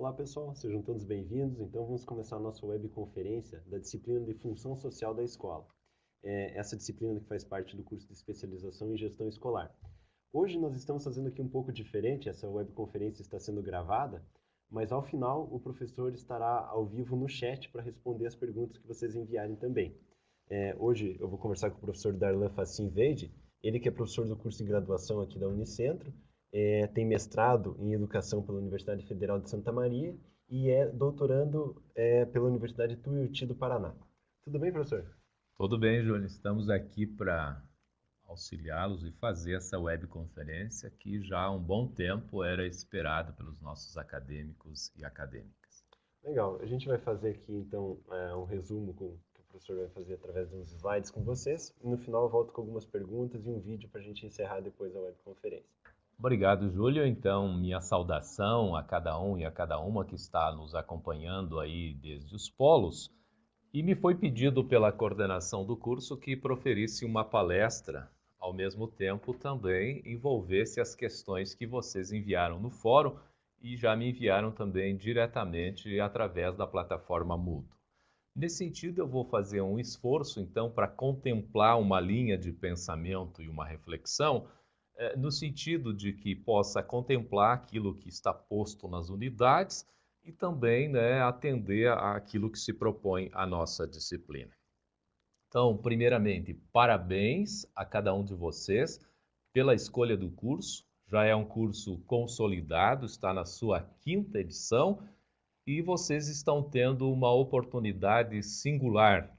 Olá pessoal, sejam todos bem-vindos. Então vamos começar a nossa webconferência da disciplina de Função Social da Escola. Essa disciplina que faz parte do curso de especialização em gestão escolar. Hoje nós estamos fazendo aqui um pouco diferente, essa webconferência está sendo gravada, mas ao final o professor estará ao vivo no chat para responder as perguntas que vocês enviarem também. Hoje eu vou conversar com o professor Darlan Facin Veide, ele que é professor do curso de graduação aqui da Unicentro, tem mestrado em Educação pela Universidade Federal de Santa Maria e é doutorando pela Universidade Tuiuti do Paraná. Tudo bem, professor? Tudo bem, Júlio. Estamos aqui para auxiliá-los e fazer essa webconferência que já há um bom tempo era esperado pelos nossos acadêmicos e acadêmicas. Legal. A gente vai fazer aqui, então, um resumo que o professor vai fazer através de uns slides com vocês. E no final eu volto com algumas perguntas e um vídeo para a gente encerrar depois a webconferência. Obrigado, Júlio. Então, minha saudação a cada um e a cada uma que está nos acompanhando aí desde os polos. E me foi pedido pela coordenação do curso que proferisse uma palestra, ao mesmo tempo também envolvesse as questões que vocês enviaram no fórum e já me enviaram também diretamente através da plataforma Moodle. Nesse sentido, eu vou fazer um esforço, então, para contemplar uma linha de pensamento e uma reflexão, no sentido de que possa contemplar aquilo que está posto nas unidades e também, né, atender àquilo que se propõe a nossa disciplina. Então, primeiramente, parabéns a cada um de vocês pela escolha do curso. Já é um curso consolidado, está na sua 5ª edição e vocês estão tendo uma oportunidade singular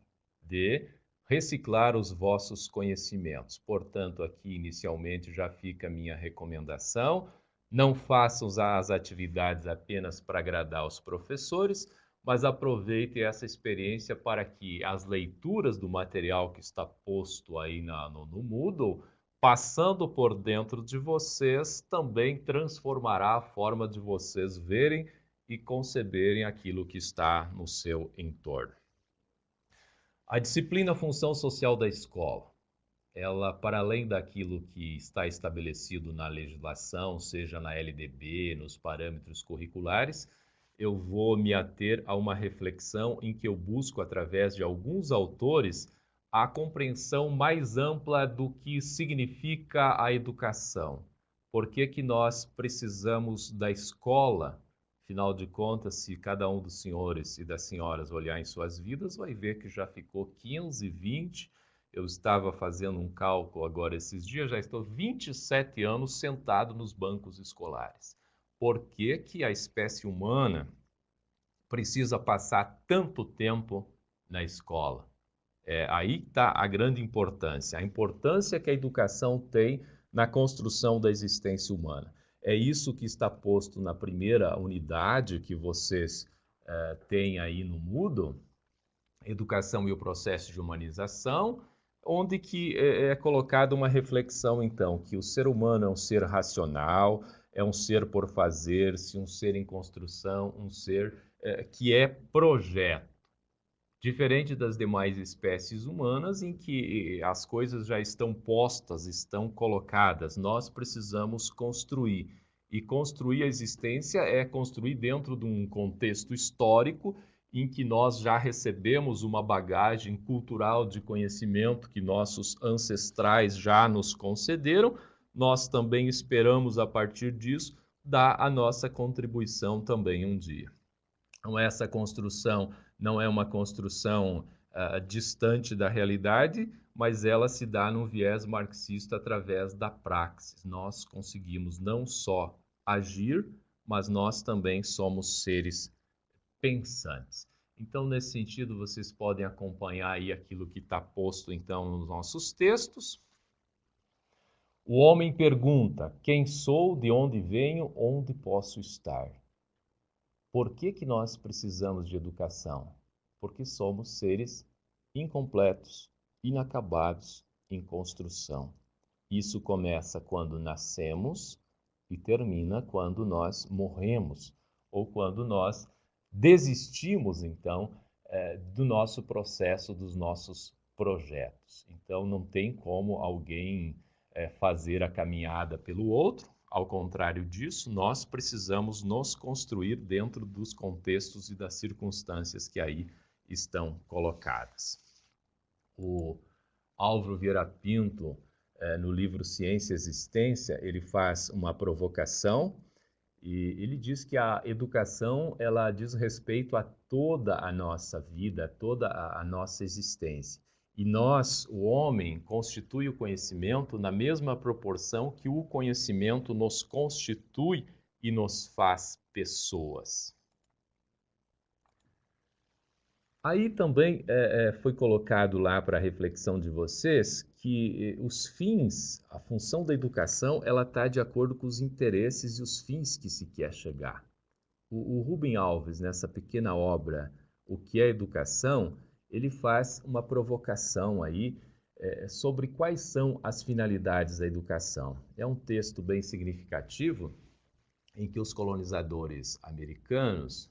de reciclar os vossos conhecimentos. Portanto, aqui inicialmente já fica a minha recomendação. Não façam as atividades apenas para agradar os professores, mas aproveitem essa experiência para que as leituras do material que está posto aí no Moodle, passando por dentro de vocês, também transformará a forma de vocês verem e conceberem aquilo que está no seu entorno. A disciplina Função Social da Escola, ela, para além daquilo que está estabelecido na legislação, seja na LDB, nos parâmetros curriculares, eu vou me ater a uma reflexão em que eu busco, através de alguns autores, a compreensão mais ampla do que significa a educação. Por que que nós precisamos da escola? Afinal de contas, se cada um dos senhores e das senhoras olhar em suas vidas, vai ver que já ficou 15, 20. Eu estava fazendo um cálculo agora esses dias, já estou 27 anos sentado nos bancos escolares. Por que que a espécie humana precisa passar tanto tempo na escola? Aí está a grande importância, a importância que a educação tem na construção da existência humana. É isso que está posto na primeira unidade que vocês têm aí no Moodle, Educação e o Processo de Humanização, onde que é colocada uma reflexão, então, que o ser humano é um ser racional, é um ser por fazer-se, um ser em construção, um ser que é projeto. Diferente das demais espécies humanas, em que as coisas já estão postas, estão colocadas, nós precisamos construir. E construir a existência é construir dentro de um contexto histórico em que nós já recebemos uma bagagem cultural de conhecimento que nossos ancestrais já nos concederam. Nós também esperamos, a partir disso, dar a nossa contribuição também um dia. Então, essa construção não é uma construção distante da realidade, mas ela se dá num viés marxista através da praxis. Nós conseguimos não só agir, mas nós também somos seres pensantes. Então, nesse sentido, vocês podem acompanhar aí aquilo que está posto, então, nos nossos textos. O homem pergunta: quem sou, de onde venho, onde posso estar? Por que que nós precisamos de educação? Porque somos seres incompletos, inacabados, em construção. Isso começa quando nascemos e termina quando nós morremos, ou quando nós desistimos, então, do nosso processo, dos nossos projetos. Então, não tem como alguém fazer a caminhada pelo outro, Ao contrário disso, nós precisamos nos construir dentro dos contextos e das circunstâncias que aí estão colocadas. O Álvaro Vieira Pinto, no livro Ciência e Existência, ele faz uma provocação e ele diz que a educação ela diz respeito a toda a nossa vida, toda a nossa existência. E nós, o homem, constitui o conhecimento na mesma proporção que o conhecimento nos constitui e nos faz pessoas. Aí também foi colocado lá para a reflexão de vocês que os fins, a função da educação, ela está de acordo com os interesses e os fins que se quer chegar. O Rubem Alves, nessa pequena obra, O que é Educação, ele faz uma provocação aí sobre quais são as finalidades da educação. É um texto bem significativo em que os colonizadores americanos,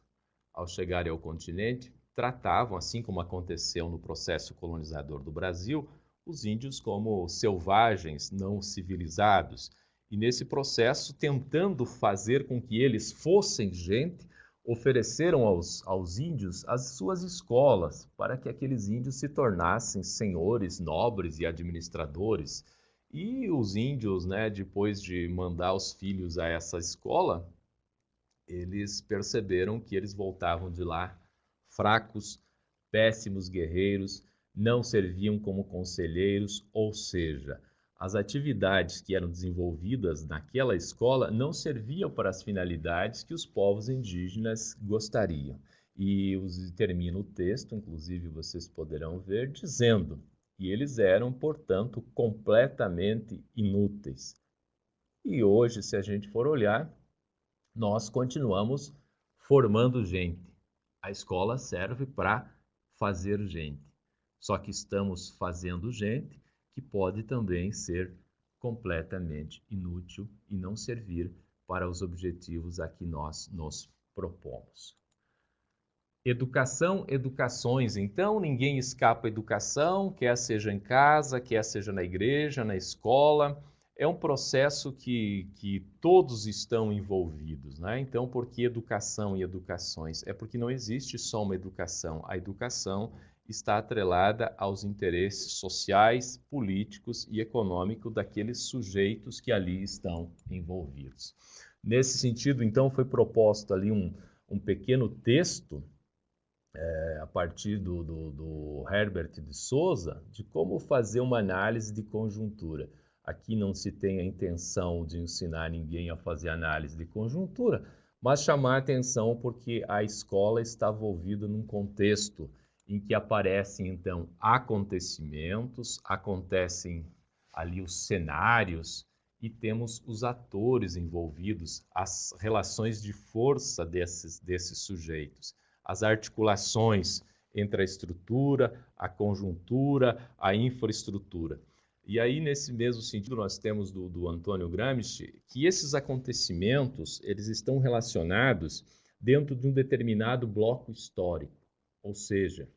ao chegarem ao continente, tratavam, assim como aconteceu no processo colonizador do Brasil, os índios como selvagens, não civilizados. E nesse processo, tentando fazer com que eles fossem gente, ofereceram aos índios as suas escolas, para que aqueles índios se tornassem senhores, nobres e administradores. E os índios, depois de mandar os filhos a essa escola, eles perceberam que eles voltavam de lá fracos, péssimos guerreiros, não serviam como conselheiros, ou seja, as atividades que eram desenvolvidas naquela escola não serviam para as finalidades que os povos indígenas gostariam. E termina o texto, inclusive vocês poderão ver, dizendo que eles eram, portanto, completamente inúteis. E hoje, se a gente for olhar, nós continuamos formando gente. A escola serve para fazer gente. Só que estamos fazendo gente que pode também ser completamente inútil e não servir para os objetivos a que nós nos propomos. Educação, educações. Então, ninguém escapa à educação, quer seja em casa, quer seja na igreja, na escola. É um processo que todos estão envolvidos, né? Então, por que educação e educações? É porque não existe só uma educação. A educação está atrelada aos interesses sociais, políticos e econômicos daqueles sujeitos que ali estão envolvidos. Nesse sentido, então, foi proposto ali um pequeno texto, a partir do Herbert de Souza, de como fazer uma análise de conjuntura. Aqui não se tem a intenção de ensinar ninguém a fazer análise de conjuntura, mas chamar a atenção porque a escola está envolvida num contexto em que aparecem, então, acontecimentos, acontecem ali os cenários e temos os atores envolvidos, as relações de força desses sujeitos, as articulações entre a estrutura, a conjuntura, a infraestrutura. E aí, nesse mesmo sentido, nós temos do Antônio Gramsci que esses acontecimentos eles estão relacionados dentro de um determinado bloco histórico. Ou seja,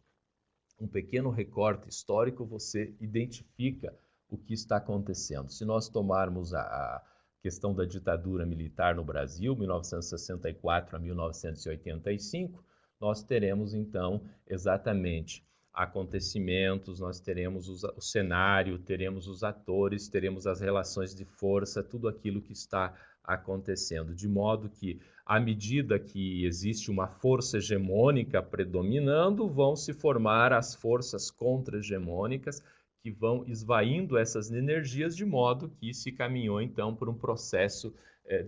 um pequeno recorte histórico, você identifica o que está acontecendo. Se nós tomarmos a questão da ditadura militar no Brasil, 1964 a 1985, nós teremos, então, exatamente acontecimentos, nós teremos o cenário, teremos os atores, teremos as relações de força, tudo aquilo que está acontecendo, de modo que, à medida que existe uma força hegemônica predominando, vão se formar as forças contra-hegemônicas que vão esvaindo essas energias, de modo que se caminhou, então, por um processo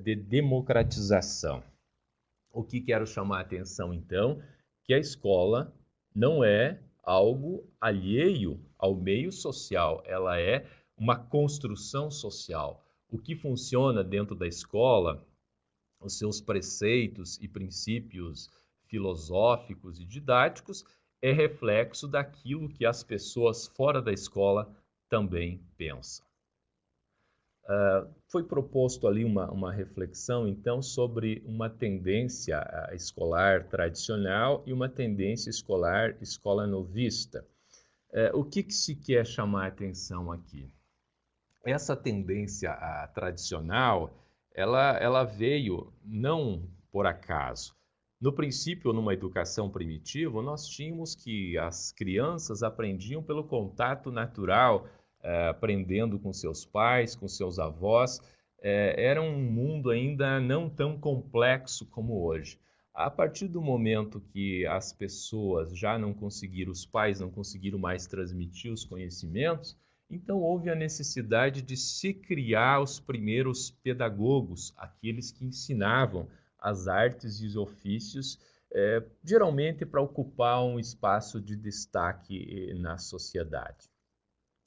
de democratização. O que quero chamar a atenção, então, que a escola não é algo alheio ao meio social, ela é uma construção social. O que funciona dentro da escola, os seus preceitos e princípios filosóficos e didáticos, é reflexo daquilo que as pessoas fora da escola também pensam. Foi proposto ali uma reflexão, então, sobre uma tendência escolar tradicional e uma tendência escolar escola novista. O que se quer chamar a atenção aqui? Essa tendência tradicional, ela veio não por acaso. No princípio, numa educação primitiva, nós tínhamos que as crianças aprendiam pelo contato natural, aprendendo com seus pais, com seus avós. Era um mundo ainda não tão complexo como hoje. A partir do momento que as pessoas já não conseguiram, os pais não conseguiram mais transmitir os conhecimentos, então houve a necessidade de se criar os primeiros pedagogos, aqueles que ensinavam as artes e os ofícios, geralmente para ocupar um espaço de destaque na sociedade.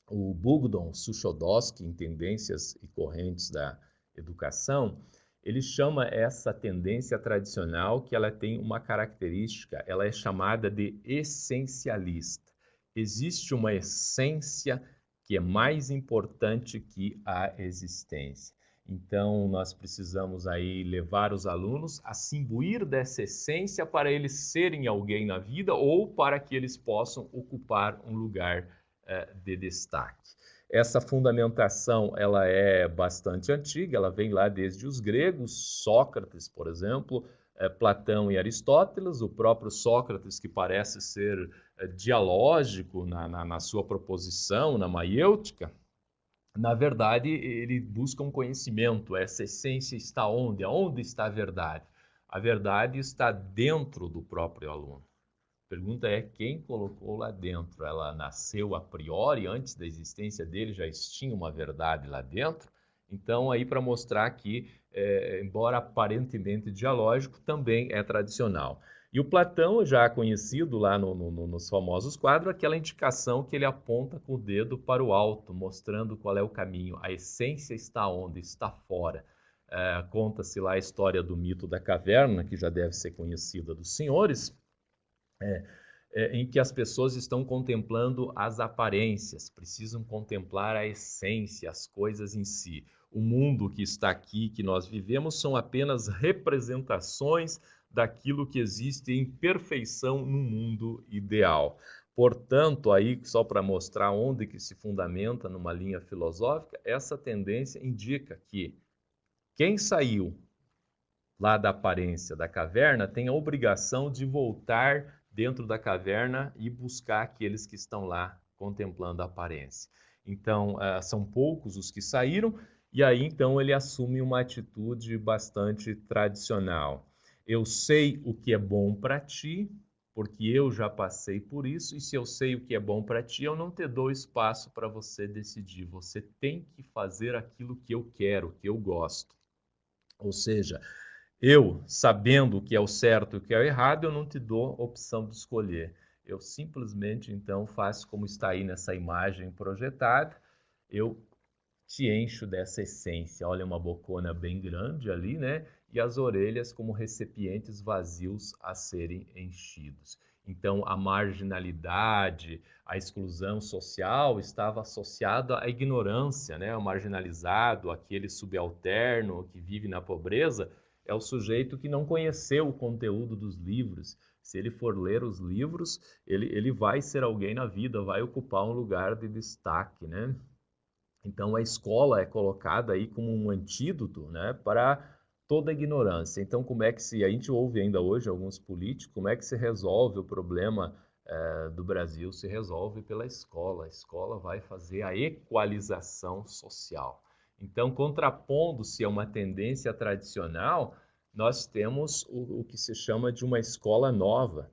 O Bogdan Suchodolski, em Tendências e Correntes da Educação, ele chama essa tendência tradicional que ela tem uma característica, ela é chamada de essencialista. Existe uma essência que é mais importante que a existência. Então, nós precisamos aí levar os alunos a se imbuir dessa essência para eles serem alguém na vida ou para que eles possam ocupar um lugar de destaque. Essa fundamentação ela é bastante antiga, ela vem lá desde os gregos, Sócrates, por exemplo, Platão e Aristóteles, o próprio Sócrates, que parece ser dialógico na sua proposição, na maiêutica. Na verdade, ele busca um conhecimento. Essa essência está onde? Onde está a verdade? A verdade está dentro do próprio aluno. A pergunta é quem colocou lá dentro? Ela nasceu a priori, antes da existência dele já tinha uma verdade lá dentro? Então, aí para mostrar que, embora aparentemente dialógico, também é tradicional. E o Platão, já conhecido lá nos famosos quadros, aquela indicação que ele aponta com o dedo para o alto, mostrando qual é o caminho. A essência está onde? Está fora. Conta-se lá a história do mito da caverna, que já deve ser conhecida dos senhores, em que as pessoas estão contemplando as aparências, precisam contemplar a essência, as coisas em si. O mundo que está aqui, que nós vivemos, são apenas representações daquilo que existe em perfeição no mundo ideal. Portanto, aí só para mostrar onde que se fundamenta numa linha filosófica, essa tendência indica que quem saiu lá da aparência da caverna tem a obrigação de voltar dentro da caverna e buscar aqueles que estão lá contemplando a aparência. Então, são poucos os que saíram, e aí então ele assume uma atitude bastante tradicional. Eu sei o que é bom para ti, porque eu já passei por isso, e se eu sei o que é bom para ti, eu não te dou espaço para você decidir. Você tem que fazer aquilo que eu quero, que eu gosto. Ou seja, eu, sabendo o que é o certo e o que é o errado, eu não te dou opção de escolher. Eu simplesmente, então, faço como está aí nessa imagem projetada, eu te encho dessa essência. Olha, uma bocona bem grande ali, né? E as orelhas como recipientes vazios a serem enchidos. Então, a marginalidade, a exclusão social estava associada à ignorância, né? O marginalizado, aquele subalterno que vive na pobreza, é o sujeito que não conheceu o conteúdo dos livros. Se ele for ler os livros, ele vai ser alguém na vida, vai ocupar um lugar de destaque, né? Então, a escola é colocada aí como um antídoto, né, para toda a ignorância. Então, como é que a gente ouve ainda hoje alguns políticos, como é que se resolve o problema do Brasil? Se resolve pela escola. A escola vai fazer a equalização social. Então, contrapondo-se a uma tendência tradicional, nós temos o que se chama de uma escola nova.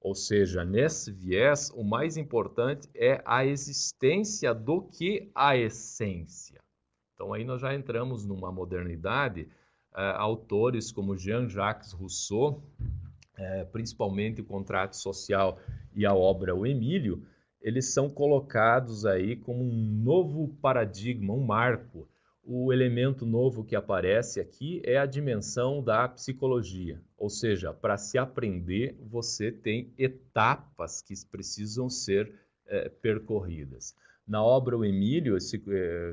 Ou seja, nesse viés, o mais importante é a existência do que a essência. Então, aí nós já entramos numa modernidade. Autores como Jean-Jacques Rousseau, principalmente o Contrato Social e a obra O Emílio, eles são colocados aí como um novo paradigma, um marco. O elemento novo que aparece aqui é a dimensão da psicologia, ou seja, para se aprender, você tem etapas que precisam ser percorridas. Na obra O Emílio, se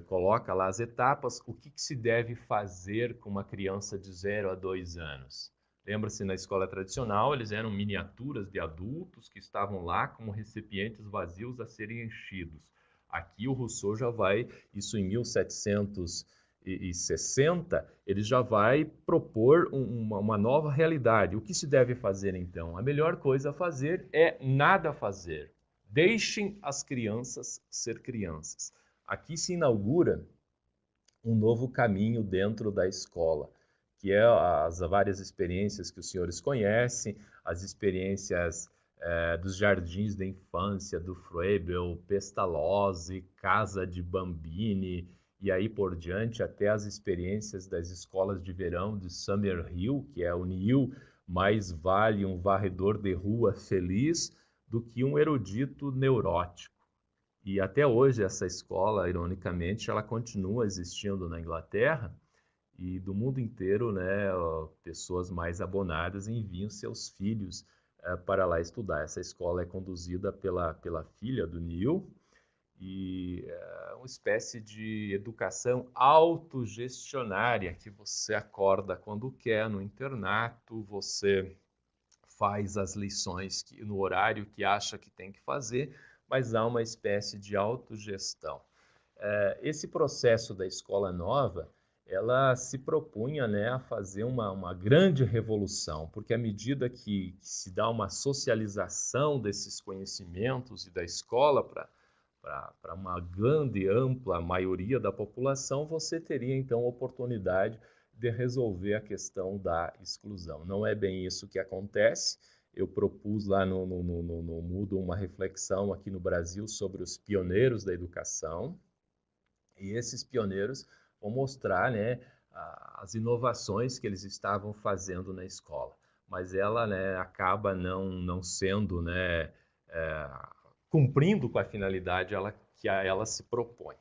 coloca lá as etapas, o que se deve fazer com uma criança de 0 a 2 anos. Lembra-se, na escola tradicional, eles eram miniaturas de adultos que estavam lá como recipientes vazios a serem enchidos. Aqui o Rousseau já vai, isso em 1700 1960, ele já vai propor uma nova realidade. O que se deve fazer, então? A melhor coisa a fazer é nada fazer. Deixem as crianças ser crianças. Aqui se inaugura um novo caminho dentro da escola, que é as várias experiências que os senhores conhecem, as experiências dos jardins da infância, do Froebel, Pestalozzi, Casa de Bambini, e aí por diante, até as experiências das escolas de verão de Summerhill, que é o Neil, mais vale um varredor de rua feliz do que um erudito neurótico. E até hoje essa escola, ironicamente, ela continua existindo na Inglaterra, e do mundo inteiro, né, pessoas mais abonadas enviam seus filhos para lá estudar. Essa escola é conduzida pela filha do Neil, e uma espécie de educação autogestionária, que você acorda quando quer no internato, você faz as lições no horário que acha que tem que fazer, mas há uma espécie de autogestão. Esse processo da escola nova, ela se propunha, né, a fazer uma grande revolução, porque à medida que se dá uma socialização desses conhecimentos e da escola para uma grande, ampla maioria da população, você teria então a oportunidade de resolver a questão da exclusão. Não é bem isso que acontece. Eu propus lá no Moodle uma reflexão aqui no Brasil sobre os pioneiros da educação, e esses pioneiros vão mostrar, né, as inovações que eles estavam fazendo na escola. Mas ela, né, acaba não sendo, né, cumprindo com a finalidade que ela se propõe.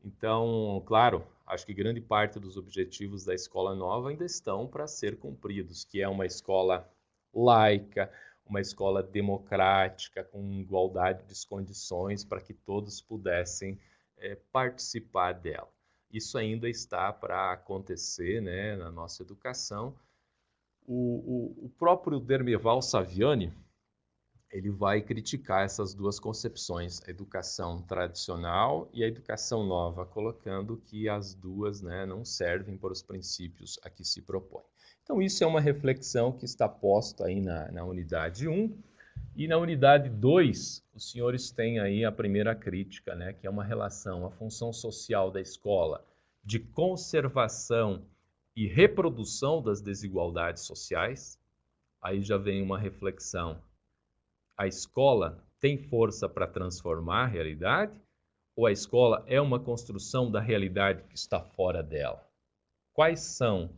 Então, claro, acho que grande parte dos objetivos da escola nova ainda estão para ser cumpridos, que é uma escola laica, uma escola democrática, com igualdade de condições para que todos pudessem participar dela. Isso ainda está para acontecer, né, na nossa educação. O próprio Dermeval Saviani, ele vai criticar essas duas concepções, a educação tradicional e a educação nova, colocando que as duas, né, não servem para os princípios a que se propõe. Então, isso é uma reflexão que está posta aí na unidade 1. E na unidade 2, os senhores têm aí a primeira crítica, né, que é uma relação, a função social da escola de conservação e reprodução das desigualdades sociais. Aí já vem uma reflexão. A escola tem força para transformar a realidade? Ou a escola é uma construção da realidade que está fora dela? Quais são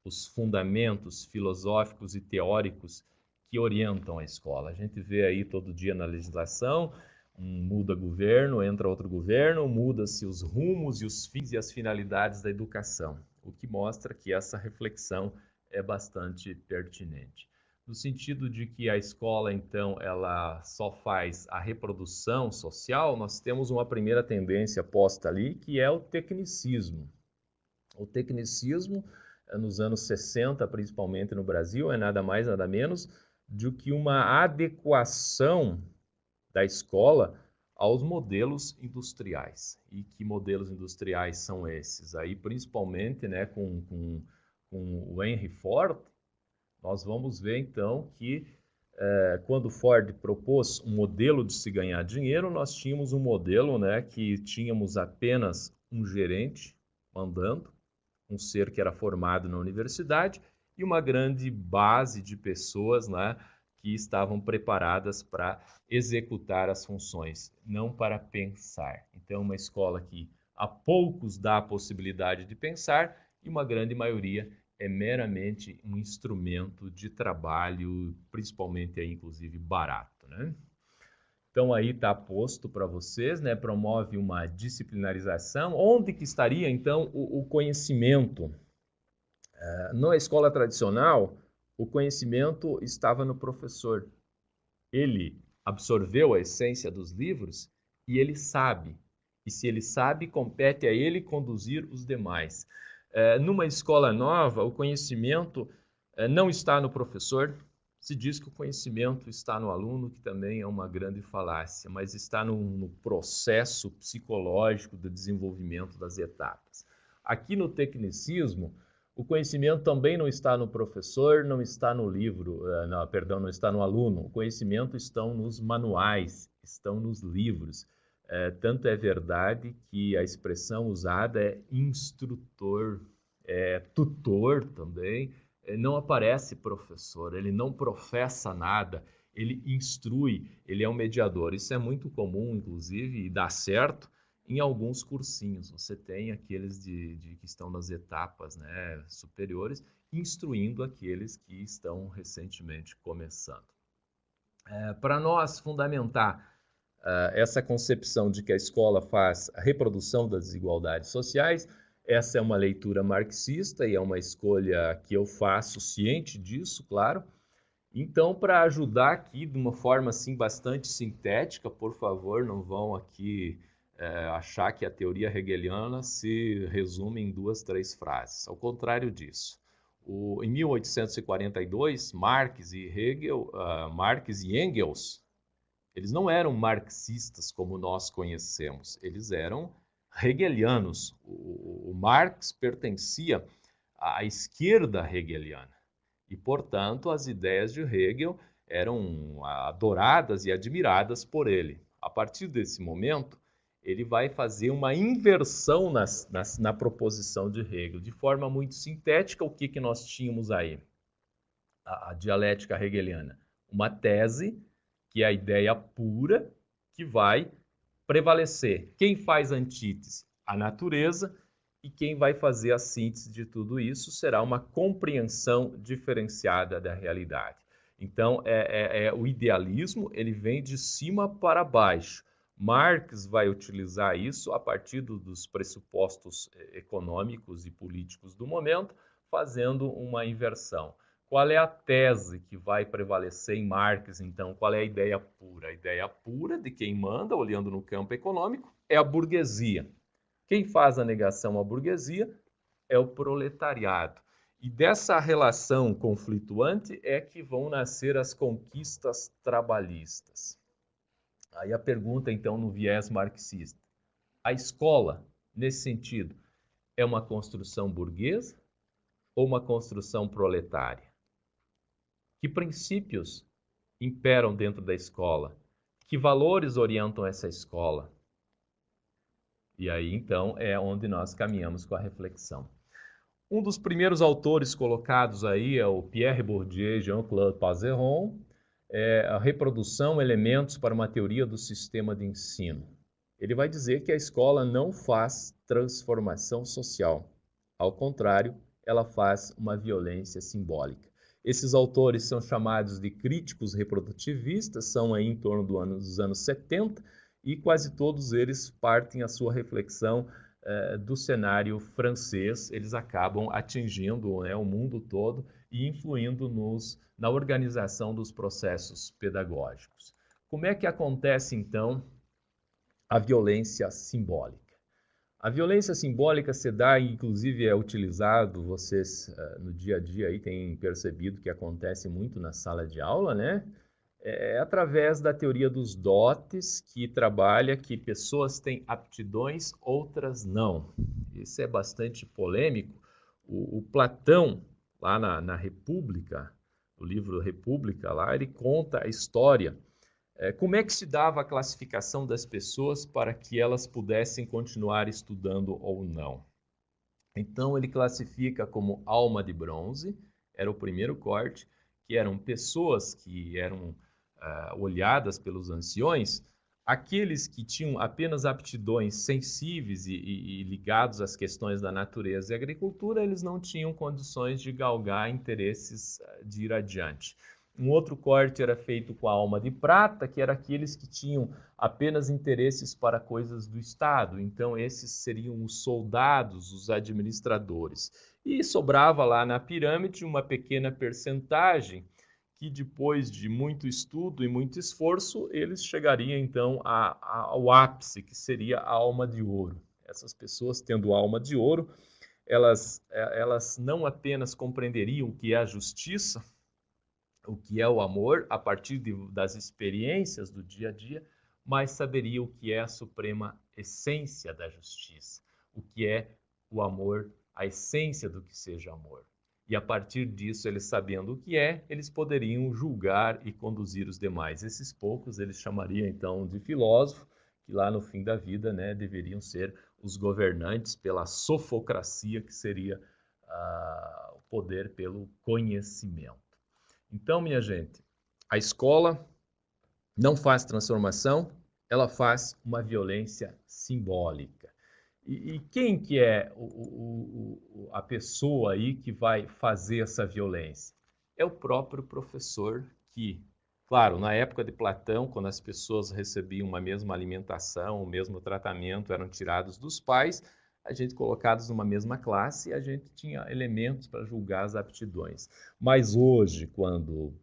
os fundamentos filosóficos e teóricos que orientam a escola? A gente vê aí todo dia na legislação, muda governo, entra outro governo, muda-se os rumos e os fins e as finalidades da educação, o que mostra que essa reflexão é bastante pertinente. No sentido de que a escola, então, ela só faz a reprodução social, nós temos uma primeira tendência posta ali, que é o tecnicismo. O tecnicismo, nos anos 60, principalmente no Brasil, é nada mais, nada menos do que uma adequação da escola aos modelos industriais. E que modelos industriais são esses? Aí, principalmente, né, com o Henry Ford, nós vamos ver, então, que quando Ford propôs um modelo de se ganhar dinheiro, nós tínhamos um modelo, né, que tínhamos apenas um gerente mandando, um ser que era formado na universidade e uma grande base de pessoas, né, que estavam preparadas para executar as funções, não para pensar. Então, uma escola que a poucos dá a possibilidade de pensar e uma grande maioria é meramente um instrumento de trabalho, principalmente aí, inclusive, barato, né? Então aí está posto para vocês, né? Promove uma disciplinarização. Onde que estaria então o conhecimento? Na escola tradicional, o conhecimento estava no professor. Ele absorveu a essência dos livros e ele sabe. E se ele sabe, compete a ele conduzir os demais. Numa escola nova, o conhecimento não está no professor. Se diz que o conhecimento está no aluno, que também é uma grande falácia, mas está no processo psicológico do desenvolvimento das etapas. Aqui no tecnicismo, o conhecimento também não está no professor, não está no livro, não está no aluno. O conhecimento estão nos manuais, estão nos livros. Tanto é verdade que a expressão usada é instrutor, tutor também. Não aparece professor, ele não professa nada, ele instrui, ele é um mediador. Isso é muito comum, inclusive, e dá certo em alguns cursinhos. Você tem aqueles que estão nas etapas, né, superiores, instruindo aqueles que estão recentemente começando. Para nós fundamentar essa concepção de que a escola faz a reprodução das desigualdades sociais, essa é uma leitura marxista e é uma escolha que eu faço ciente disso, claro. Então, para ajudar aqui de uma forma assim bastante sintética, por favor, não vão aqui achar que a teoria hegeliana se resume em 2, 3 frases. Ao contrário disso. Em 1842, Marx e Engels, eles não eram marxistas como nós conhecemos, eles eram hegelianos. O Marx pertencia à esquerda hegeliana e, portanto, as ideias de Hegel eram adoradas e admiradas por ele. A partir desse momento, ele vai fazer uma inversão na proposição de Hegel. De forma muito sintética, o que nós tínhamos aí? A dialética hegeliana. Uma tese, que é a ideia pura, que vai prevalecer. Quem faz antítese? A natureza. E quem vai fazer a síntese de tudo isso será uma compreensão diferenciada da realidade. Então, o idealismo, ele vem de cima para baixo. Marx vai utilizar isso a partir dos pressupostos econômicos e políticos do momento, fazendo uma inversão. Qual é a tese que vai prevalecer em Marx, então? Qual é a ideia pura? A ideia pura de quem manda, olhando no campo econômico, é a burguesia. Quem faz a negação à burguesia é o proletariado. E dessa relação conflituante é que vão nascer as conquistas trabalhistas. Aí a pergunta, então, no viés marxista. A escola, nesse sentido, é uma construção burguesa ou uma construção proletária? Que princípios imperam dentro da escola? Que valores orientam essa escola? E aí, então, é onde nós caminhamos com a reflexão. Um dos primeiros autores colocados aí é o Pierre Bourdieu e Jean-Claude Passeron, a reprodução, elementos para uma teoria do sistema de ensino. Ele vai dizer que a escola não faz transformação social. Ao contrário, ela faz uma violência simbólica. Esses autores são chamados de críticos reprodutivistas, são aí em torno dos anos 70, e quase todos eles partem a sua reflexão do cenário francês. Eles acabam atingindo o mundo todo e influindo na organização dos processos pedagógicos. Como é que acontece, então, a violência simbólica? A violência simbólica se dá, inclusive é utilizado, vocês no dia a dia aí têm percebido que acontece muito na sala de aula, né? Através da teoria dos dotes, que trabalha que pessoas têm aptidões, outras não. Isso é bastante polêmico. O Platão, lá na República, o livro República, lá, ele conta a história. Como é que se dava a classificação das pessoas para que elas pudessem continuar estudando ou não? Então, ele classifica como alma de bronze, era o primeiro corte, que eram pessoas que eram olhadas pelos anciões, aqueles que tinham apenas aptidões sensíveis e ligados às questões da natureza e agricultura, eles não tinham condições de galgar interesses de ir adiante. Um outro corte era feito com a alma de prata, que era aqueles que tinham apenas interesses para coisas do Estado. Então, esses seriam os soldados, os administradores. E sobrava lá na pirâmide uma pequena percentagem que, depois de muito estudo e muito esforço, eles chegariam, então, ao ápice, que seria a alma de ouro. Essas pessoas, tendo alma de ouro, elas não apenas compreenderiam o que é a justiça, o que é o amor, a partir das experiências do dia a dia, mas saberia o que é a suprema essência da justiça, o que é o amor, a essência do que seja amor. E a partir disso, eles sabendo o que é, eles poderiam julgar e conduzir os demais. Esses poucos eles chamariam então de filósofos, que lá no fim da vida, né, deveriam ser os governantes pela sofocracia, que seria o poder pelo conhecimento. Então, minha gente, a escola não faz transformação, ela faz uma violência simbólica. E quem que é a pessoa aí que vai fazer essa violência? É o próprio professor que, claro, na época de Platão, quando as pessoas recebiam uma mesma alimentação, o mesmo tratamento, eram tirados dos pais, a gente colocados numa mesma classe, a gente tinha elementos para julgar as aptidões. Mas hoje, quando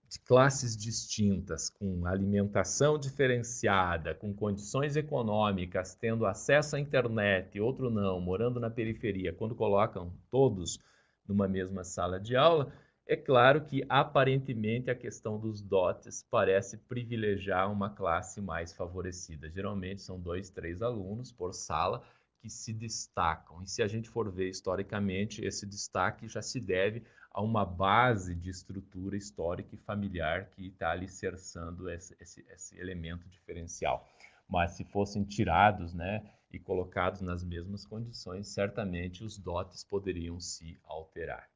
de classes distintas, com alimentação diferenciada, com condições econômicas, tendo acesso à internet, outro não, morando na periferia, quando colocam todos numa mesma sala de aula, é claro que aparentemente a questão dos dotes parece privilegiar uma classe mais favorecida. Geralmente são 2, 3 alunos por sala que se destacam. E se a gente for ver historicamente, esse destaque já se deve a uma base de estrutura histórica e familiar que está alicerçando esse elemento diferencial. Mas se fossem tirados, né, e colocados nas mesmas condições, certamente os dotes poderiam se alterar.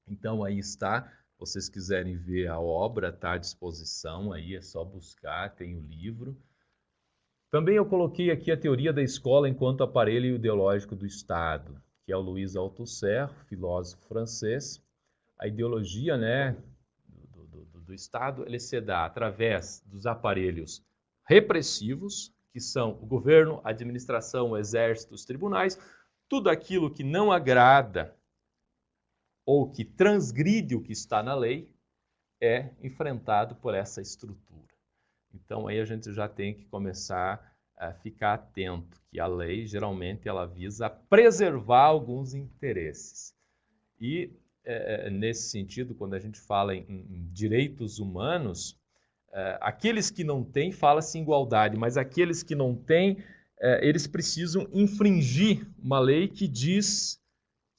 Então aí está, vocês quiserem ver a obra, está à disposição, aí é só buscar, tem o livro. Também eu coloquei aqui a teoria da escola enquanto aparelho ideológico do Estado, que é o Louis Althusser, filósofo francês. A ideologia, né, do Estado, ele se dá através dos aparelhos repressivos, que são o governo, a administração, o exército, os tribunais, tudo aquilo que não agrada ou que transgride o que está na lei é enfrentado por essa estrutura. Então aí a gente já tem que começar a ficar atento, que a lei geralmente ela visa preservar alguns interesses. E nesse sentido, quando a gente fala em direitos humanos, aqueles que não têm, fala-se em igualdade, mas aqueles que não têm, eles precisam infringir uma lei que diz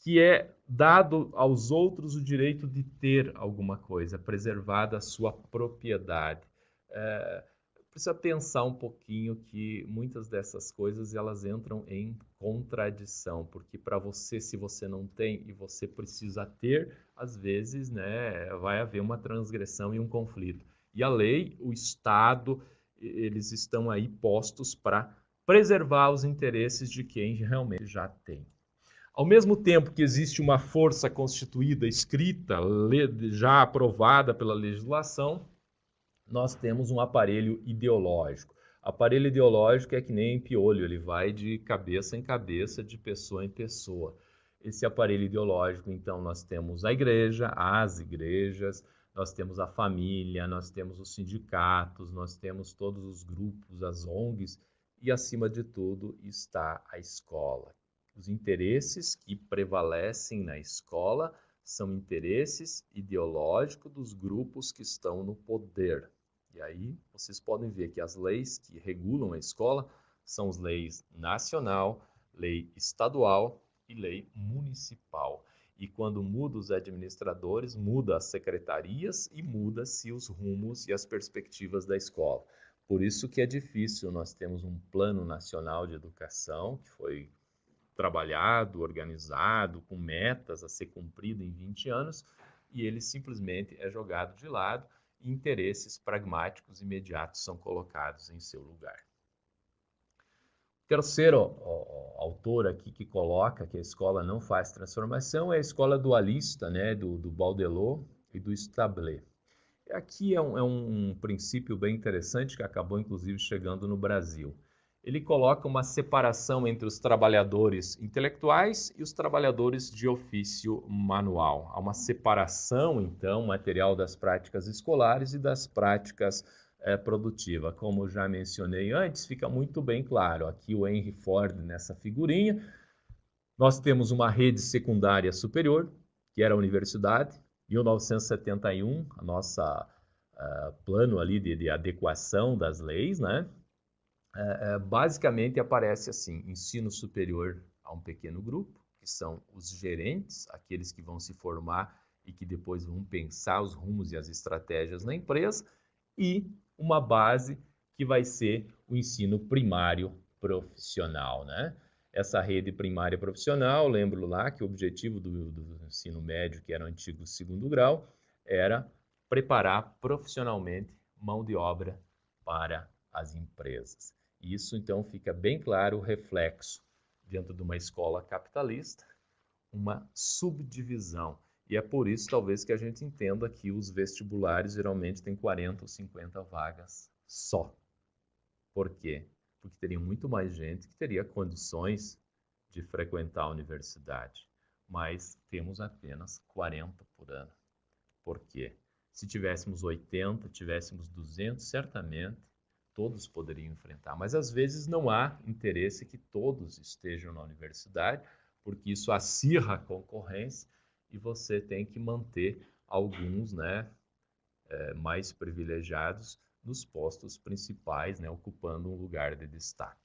que é dado aos outros o direito de ter alguma coisa, preservada a sua propriedade. Precisa pensar um pouquinho que muitas dessas coisas elas entram em contradição, porque para você, se você não tem e você precisa ter, às vezes, né, vai haver uma transgressão e um conflito. E a lei, o Estado, eles estão aí postos para preservar os interesses de quem realmente já tem. Ao mesmo tempo que existe uma força constituída, escrita, já aprovada pela legislação, nós temos um aparelho ideológico. Aparelho ideológico é que nem piolho, ele vai de cabeça em cabeça, de pessoa em pessoa. Esse aparelho ideológico, então, nós temos a igreja, as igrejas, nós temos a família, nós temos os sindicatos, nós temos todos os grupos, as ONGs, e, acima de tudo, está a escola. Os interesses que prevalecem na escola são interesses ideológicos dos grupos que estão no poder. E aí vocês podem ver que as leis que regulam a escola são as leis nacional, lei estadual e lei municipal. E quando muda os administradores, muda as secretarias e muda-se os rumos e as perspectivas da escola. Por isso que é difícil, nós temos um plano nacional de educação que foi trabalhado, organizado, com metas a ser cumprido em 20 anos, e ele simplesmente é jogado de lado e interesses pragmáticos imediatos são colocados em seu lugar. O terceiro autor aqui que coloca que a escola não faz transformação é a escola dualista, né, do Baudelot e do Stabler. Aqui é um princípio bem interessante que acabou inclusive chegando no Brasil. Ele coloca uma separação entre os trabalhadores intelectuais e os trabalhadores de ofício manual. Há uma separação, então, material das práticas escolares e das práticas produtivas. Como já mencionei antes, fica muito bem claro. Aqui o Henry Ford nessa figurinha. Nós temos uma rede secundária superior, que era a universidade. Em 1971, a nossa plano ali de adequação das leis, né? Basicamente aparece assim, ensino superior à um pequeno grupo, que são os gerentes, aqueles que vão se formar e que depois vão pensar os rumos e as estratégias na empresa, e uma base que vai ser o ensino primário profissional, né? Essa rede primária profissional, lembro lá que o objetivo do ensino médio, que era o antigo segundo grau, era preparar profissionalmente mão de obra para as empresas. Isso, então, fica bem claro o reflexo dentro de uma escola capitalista, uma subdivisão. E é por isso, talvez, que a gente entenda que os vestibulares geralmente têm 40 ou 50 vagas só. Por quê? Porque teria muito mais gente que teria condições de frequentar a universidade. Mas temos apenas 40 por ano. Por quê? Se tivéssemos 80, tivéssemos 200, certamente todos poderiam enfrentar. Mas às vezes não há interesse que todos estejam na universidade, porque isso acirra a concorrência e você tem que manter alguns, né, mais privilegiados nos postos principais, né, ocupando um lugar de destaque.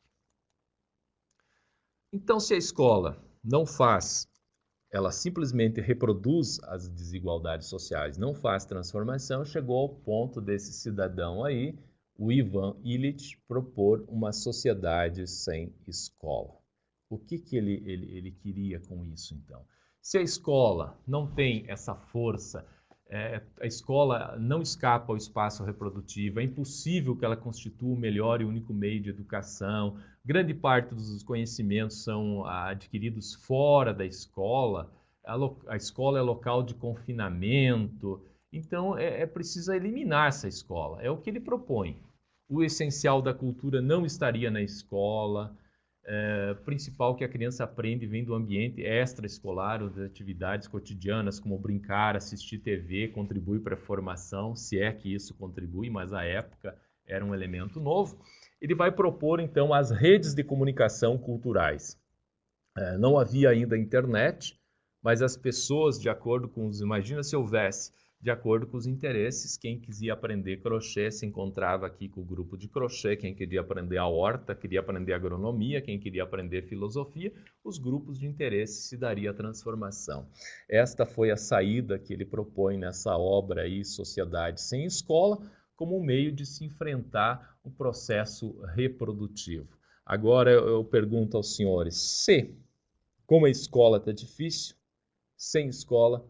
Então, se a escola não faz, ela simplesmente reproduz as desigualdades sociais, não faz transformação, chegou ao ponto desse cidadão aí, o Ivan Illich, propor uma sociedade sem escola. O que ele queria com isso, então? Se a escola não tem essa força, a escola não escapa ao espaço reprodutivo, é impossível que ela constitua o melhor e único meio de educação, grande parte dos conhecimentos são adquiridos fora da escola, a escola é local de confinamento, então é preciso eliminar essa escola, é o que ele propõe. O essencial da cultura não estaria na escola, principal que a criança aprende vem do ambiente extraescolar, ou das atividades cotidianas, como brincar, assistir TV, contribui para a formação, se é que isso contribui, mas à época era um elemento novo. Ele vai propor, então, as redes de comunicação culturais. Não havia ainda internet, mas as pessoas, de acordo com os... Imagina se houvesse, de acordo com os interesses, quem quisia aprender crochê se encontrava aqui com o grupo de crochê, quem queria aprender a horta, queria aprender agronomia, quem queria aprender filosofia, os grupos de interesse se daria a transformação. Esta foi a saída que ele propõe nessa obra aí, Sociedade Sem Escola, como um meio de se enfrentar o processo reprodutivo. Agora eu pergunto aos senhores, se, como a escola está difícil, sem escola,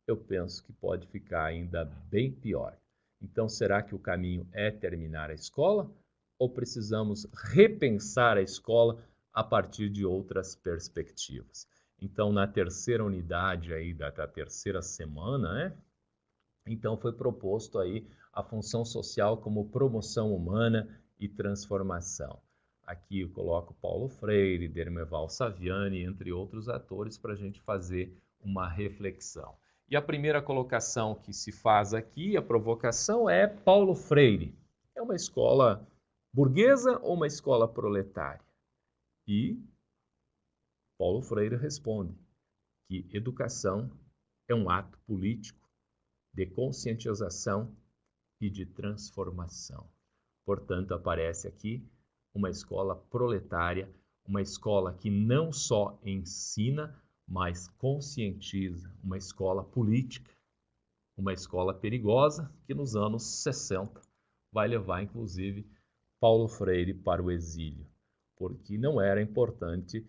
eu penso que pode ficar ainda bem pior. Então, será que o caminho é terminar a escola? Ou precisamos repensar a escola a partir de outras perspectivas? Então, na terceira unidade aí da terceira semana, né? Então, foi proposto aí a função social como promoção humana e transformação. Aqui eu coloco Paulo Freire, Dermeval Saviani, entre outros atores, para a gente fazer uma reflexão. E a primeira colocação que se faz aqui, a provocação, é Paulo Freire. É uma escola burguesa ou uma escola proletária? E Paulo Freire responde que educação é um ato político de conscientização e de transformação. Portanto, aparece aqui uma escola proletária, uma escola que não só ensina, mas conscientiza, uma escola política, uma escola perigosa que nos anos 60 vai levar, inclusive, Paulo Freire para o exílio, porque não era importante,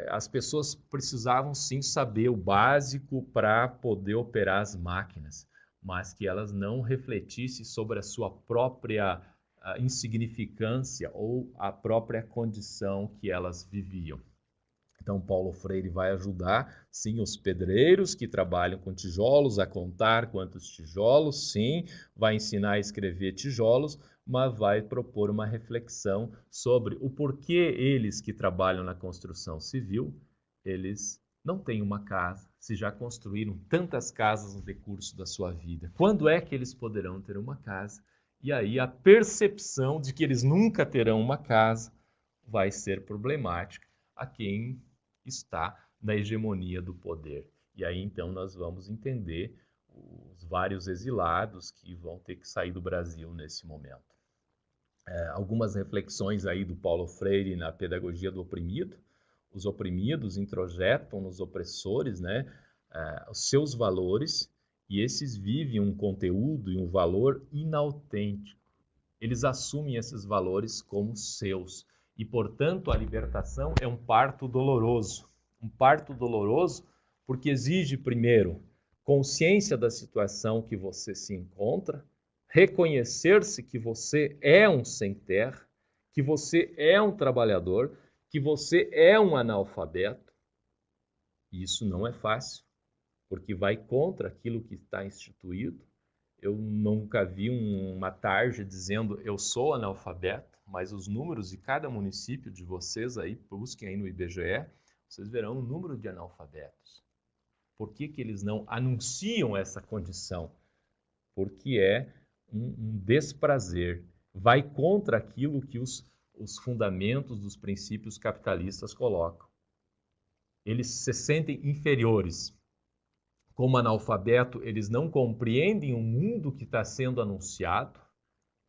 as pessoas precisavam sim saber o básico para poder operar as máquinas, mas que elas não refletissem sobre a sua própria insignificância ou a própria condição que elas viviam. Então, Paulo Freire vai ajudar, sim, os pedreiros que trabalham com tijolos a contar quantos tijolos, sim, vai ensinar a escrever tijolos, mas vai propor uma reflexão sobre o porquê eles que trabalham na construção civil, eles não têm uma casa, se já construíram tantas casas no decurso da sua vida. Quando é que eles poderão ter uma casa? E aí a percepção de que eles nunca terão uma casa vai ser problemática a quem está na hegemonia do poder. E aí então nós vamos entender os vários exilados que vão ter que sair do Brasil nesse momento. Algumas reflexões aí do Paulo Freire na Pedagogia do Oprimido. Os oprimidos introjetam nos opressores, né, os seus valores, e esses vivem um conteúdo e um valor inautêntico. Eles assumem esses valores como seus. E, portanto, a libertação é um parto doloroso. Um parto doloroso porque exige, primeiro, consciência da situação que você se encontra, reconhecer-se que você é um sem terra, que você é um trabalhador, que você é um analfabeto. E isso não é fácil, porque vai contra aquilo que está instituído. Eu nunca vi uma tarja dizendo eu sou analfabeto, mas os números de cada município de vocês aí, busquem aí no IBGE, vocês verão o número de analfabetos. Por que eles não anunciam essa condição? Porque é um desprazer. Vai contra aquilo que os fundamentos dos princípios capitalistas colocam. Eles se sentem inferiores. Como analfabeto, eles não compreendem o mundo que está sendo anunciado.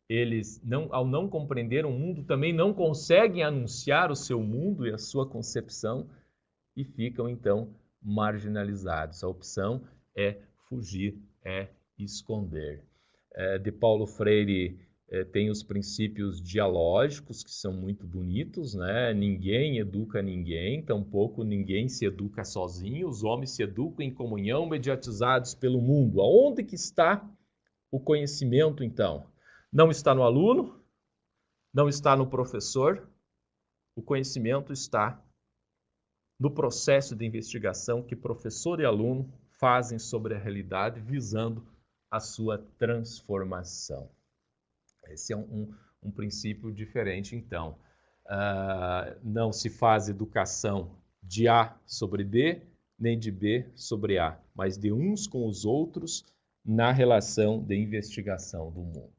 Eles, ao não compreender o mundo, também não conseguem anunciar o seu mundo e a sua concepção e ficam, então, marginalizados. A opção é fugir, é esconder. De Paulo Freire tem os princípios dialógicos, que são muito bonitos, né? Ninguém educa ninguém, tampouco ninguém se educa sozinho. Os homens se educam em comunhão, mediatizados pelo mundo. Aonde que está o conhecimento, então? Não está no aluno, não está no professor. O conhecimento está no processo de investigação que professor e aluno fazem sobre a realidade, visando a sua transformação. Esse é um princípio diferente, então. Não se faz educação de A sobre B, nem de B sobre A, mas de uns com os outros na relação de investigação do mundo.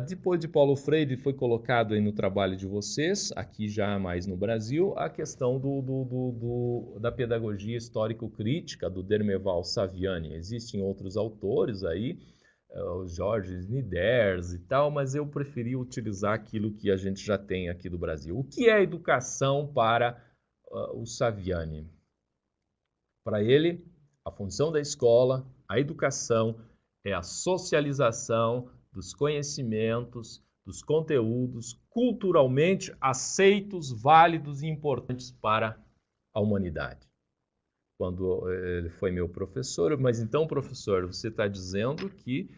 Depois de Paulo Freire, foi colocado aí no trabalho de vocês, aqui já mais no Brasil, a questão da pedagogia histórico-crítica do Dermeval Saviani. Existem outros autores aí, o Jorge Niders e tal, mas eu preferi utilizar aquilo que a gente já tem aqui do Brasil. O que é educação para o Saviani? Para ele, a função da escola, a educação, é a socialização dos conhecimentos, dos conteúdos culturalmente aceitos, válidos e importantes para a humanidade. Quando ele foi meu professor, mas então, professor, você está dizendo que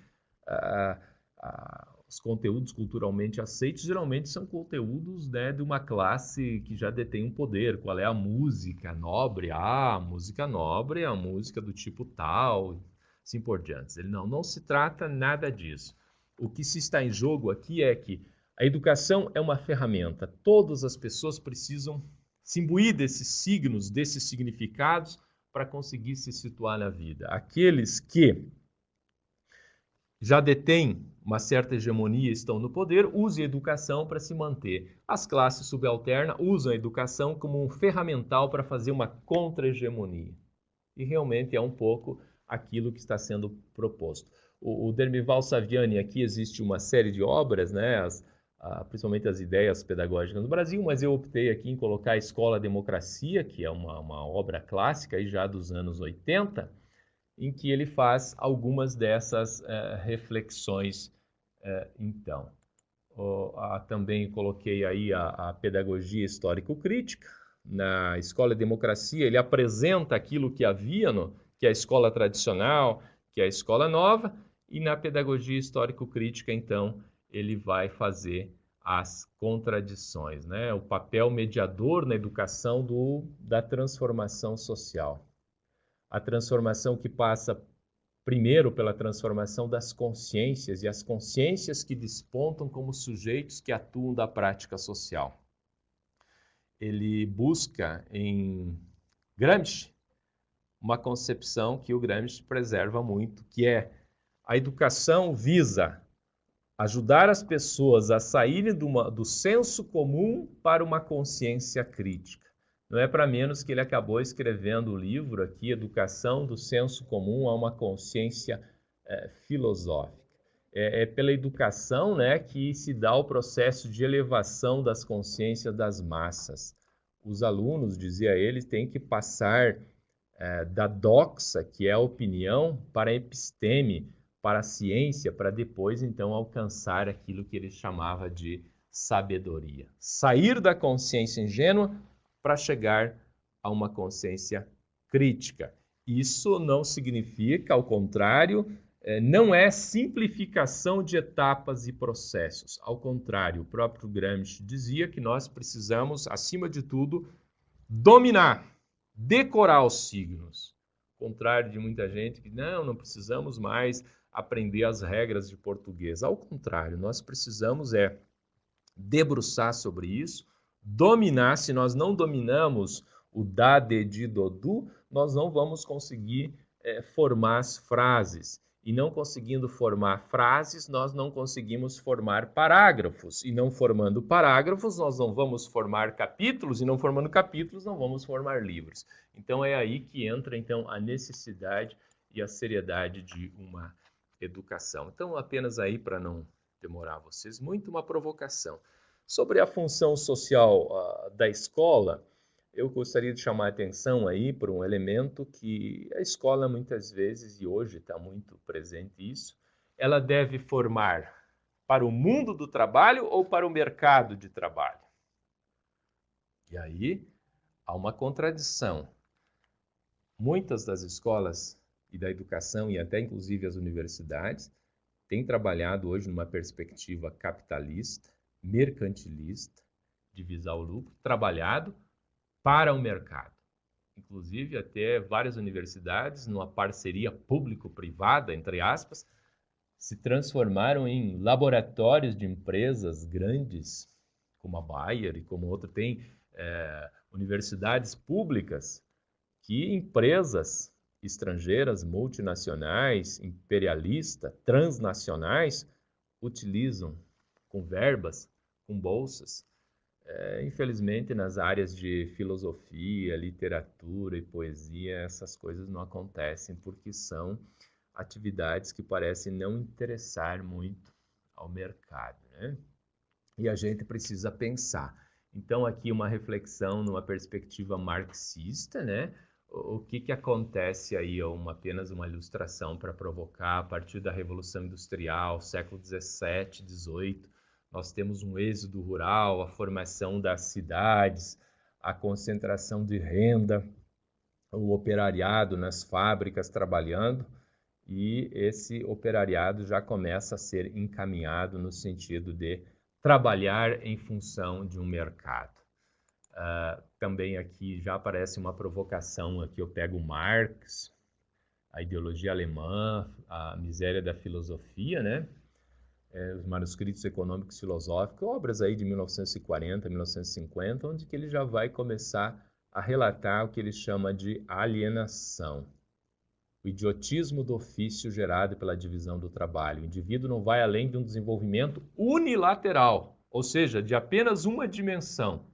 os conteúdos culturalmente aceitos geralmente são conteúdos, né, de uma classe que já detém um poder. Qual é a música nobre? A música nobre é a música do tipo tal, assim por diante. Ele não se trata nada disso. O que se está em jogo aqui é que a educação é uma ferramenta. Todas as pessoas precisam se imbuir desses signos, desses significados, para conseguir se situar na vida. Aqueles que já detêm uma certa hegemonia, estão no poder, usem a educação para se manter. As classes subalternas usam a educação como um ferramental para fazer uma contra-hegemonia. E realmente é um pouco aquilo que está sendo proposto. O Dermeval Saviani, aqui existe uma série de obras, né, principalmente as ideias pedagógicas no Brasil, mas eu optei aqui em colocar a Escola Democracia, que é uma obra clássica aí já dos anos 80, em que ele faz algumas dessas reflexões. Então, também coloquei aí a pedagogia histórico-crítica. Na Escola Democracia, ele apresenta aquilo que havia, que é a escola tradicional, que é a escola nova, e na pedagogia histórico-crítica, então, ele vai fazer as contradições, né? O papel mediador na educação da transformação social. A transformação que passa primeiro pela transformação das consciências, e as consciências que despontam como sujeitos que atuam da prática social. Ele busca em Gramsci uma concepção que o Gramsci preserva muito, que é a educação visa ajudar as pessoas a saírem do senso comum para uma consciência crítica. Não é para menos que ele acabou escrevendo o livro aqui, Educação do Senso Comum a uma Consciência Filosófica. É pela educação, né, que se dá o processo de elevação das consciências das massas. os alunos, dizia ele, têm que passar da doxa, que é a opinião, para a episteme, para a ciência, para depois, então, alcançar aquilo que ele chamava de sabedoria. Sair da consciência ingênua para chegar a uma consciência crítica. Isso não significa, ao contrário, não é simplificação de etapas e processos. Ao contrário, o próprio Gramsci dizia que nós precisamos, acima de tudo, dominar, decorar os signos. Ao contrário de muita gente que não precisamos mais aprender as regras de português. Ao contrário, nós precisamos debruçar sobre isso, dominar. Se nós não dominamos o da, de, di, do, du, nós não vamos conseguir formar as frases. E não conseguindo formar frases, nós não conseguimos formar parágrafos. E não formando parágrafos, nós não vamos formar capítulos. E não formando capítulos, não vamos formar livros. Então é aí que entra então, a necessidade e a seriedade de uma educação. Então, apenas aí, para não demorar vocês muito, uma provocação. Sobre a função social da escola, eu gostaria de chamar a atenção aí para um elemento que a escola muitas vezes, e hoje está muito presente isso, ela deve formar para o mundo do trabalho ou para o mercado de trabalho. E aí há uma contradição. Muitas das escolas e da educação, e até inclusive as universidades, têm trabalhado hoje numa perspectiva capitalista, mercantilista, de visar o lucro, trabalhado para o mercado. Inclusive, até várias universidades, numa parceria público-privada, entre aspas, se transformaram em laboratórios de empresas grandes, como a Bayer e como outra. Tem universidades públicas que empresas estrangeiras, multinacionais, imperialistas, transnacionais, utilizam com verbas, com bolsas. Infelizmente, nas áreas de filosofia, literatura e poesia, essas coisas não acontecem porque são atividades que parecem não interessar muito ao mercado, né? E a gente precisa pensar. Então, aqui uma reflexão numa perspectiva marxista, né? O que acontece aí, apenas uma ilustração para provocar, a partir da Revolução Industrial, século XVII, XVIII, nós temos um êxodo rural, a formação das cidades, a concentração de renda, o operariado nas fábricas trabalhando, e esse operariado já começa a ser encaminhado no sentido de trabalhar em função de um mercado. Também aqui já aparece uma provocação, aqui eu pego Marx, a ideologia alemã, a miséria da filosofia, né? Os manuscritos econômicos filosóficos, obras aí de 1940, 1950, onde que ele já vai começar a relatar o que ele chama de alienação. O idiotismo do ofício gerado pela divisão do trabalho. O indivíduo não vai além de um desenvolvimento unilateral, ou seja, de apenas uma dimensão,